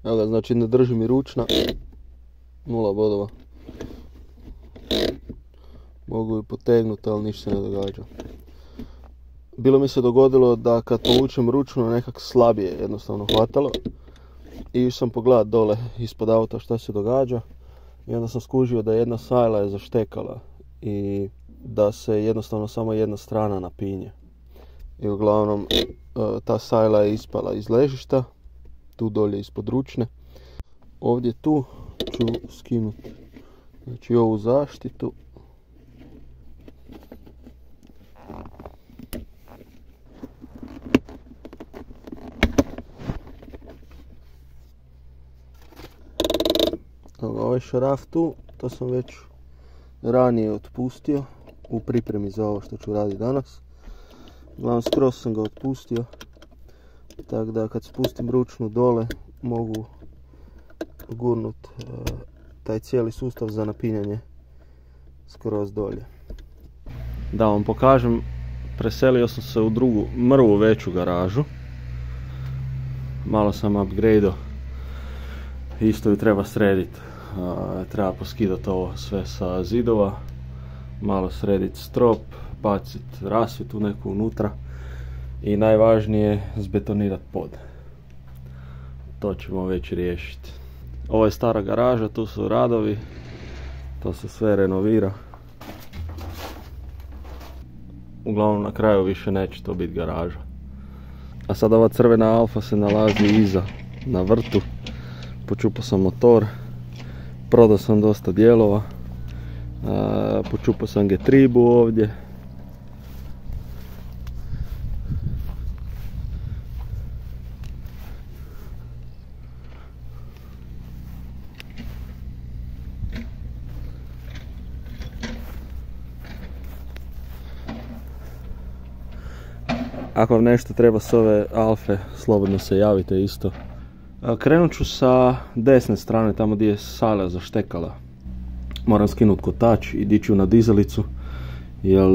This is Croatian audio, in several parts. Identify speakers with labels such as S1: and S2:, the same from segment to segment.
S1: Evo ga, znači ne drži mi ručna. 0 bodova. Mogu ju potegnuti, ali ništa se ne događa. Bilo mi se dogodilo da kad povučem ručno nekak slabije jednostavno hvatalo. I sam pogledat dole ispod auta šta se događa. I onda sam skužio da jedna sajla je zaštekala. I da se jednostavno samo jedna strana napinje. I uglavnom ta sajla je ispala iz ležišta. Tu dolje ispod ručne. Ovdje tu ću skinuti. Znači ovu zaštitu. Ovaj šaraf tu, to sam već ranije otpustio u pripremi za ovo što ću raditi danas. Uglavnom skroz sam ga otpustio, tako da kad spustim ručnu dole mogu gurnut taj cijeli sustav za napinjanje skroz dolje. Da vam pokažem, preselio sam se u drugu, mrvu veću garažu. Malo sam upgrade'o, isto ju treba srediti. Treba poskidati ovo sve sa zidova, malo srediti strop, baciti rasvjetu neku unutra i najvažnije zbetonirati pod. To ćemo već riješiti. Ovo je stara garaža, tu su radovi, to se sve renovira. Uglavnom na kraju više neće to biti garaža. A sad ova crvena Alfa se nalazi iza, na vrtu. Počupao sam motor. Prodao sam dosta dijelova, počupao sam getribu ovdje. Ako vam nešto treba s ove Alfe, slobodno se javite isto. Krenut ću sa desne strane, tamo gdje je sajla zaštekala. Moram skinuti kotač i dići ću na dizalicu, jer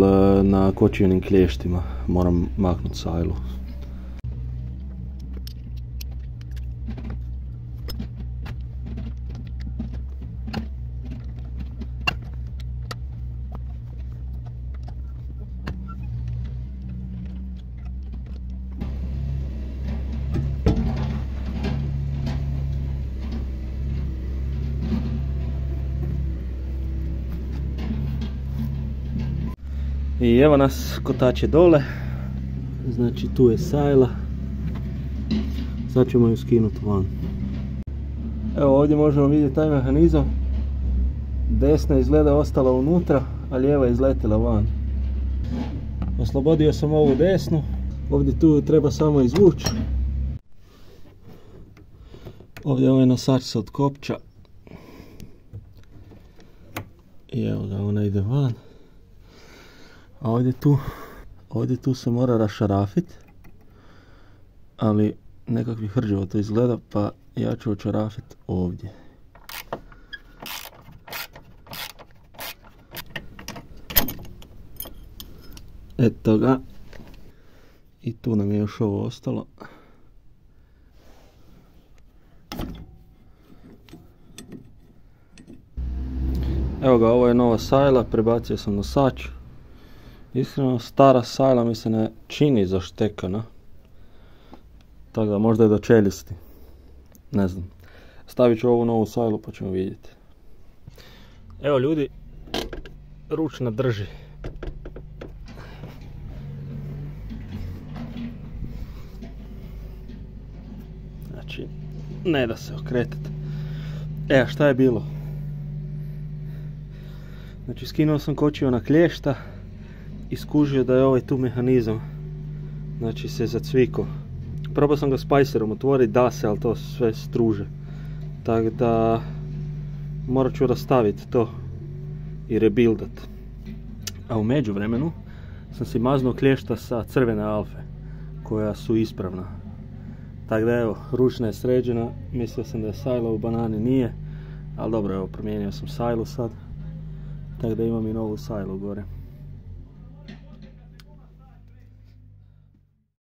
S1: na kočijenim klještima moram maknuti sajlu. I evo nas, kotač je dole, znači tu je sajla, sad ćemo ju skinuti van. Evo ovdje možemo vidjeti taj mehanizam, desna izgleda ostala unutra, a lijeva je izletila van. Oslobodio sam ovu desnu, ovdje tu treba samo izvući. Ovdje ovaj nosač se otkopča. I evo ga, ona ide van. A ovdje tu se mora rašarafiti, ali nekakvi hrđevo to izgleda, pa ja ću očarafiti ovdje. Eto ga. I tu nam je još ovo ostalo. Evo ga, ovo je nova sajla, prebacio sam nosač. Iskreno, stara sajla mi se ne čini zaštekana. Tako da možda je do čeljusti. Ne znam. Stavit ću ovu novu sajlu pa ćemo vidjeti. Evo ljudi, ručna drži. Znači, ne da se okretati. Evo šta je bilo. Znači skinuo sam kočiju na klješta. I skužio da je ovaj tu mehanizam, znači se zacvikao. Probao sam ga spajserom otvoriti, da se, ali to sve struže. Tako da morat ću rastaviti to i rebuildat. A u međuvremenu sam si maznuo klješta sa crvene Alfe, koja su ispravna. Tako da evo, ručna je sređena, mislio sam da je sajla u banani, nije. Ali dobro, evo, promijenio sam sajlu sad. Tako da imam i novu sajlu gore.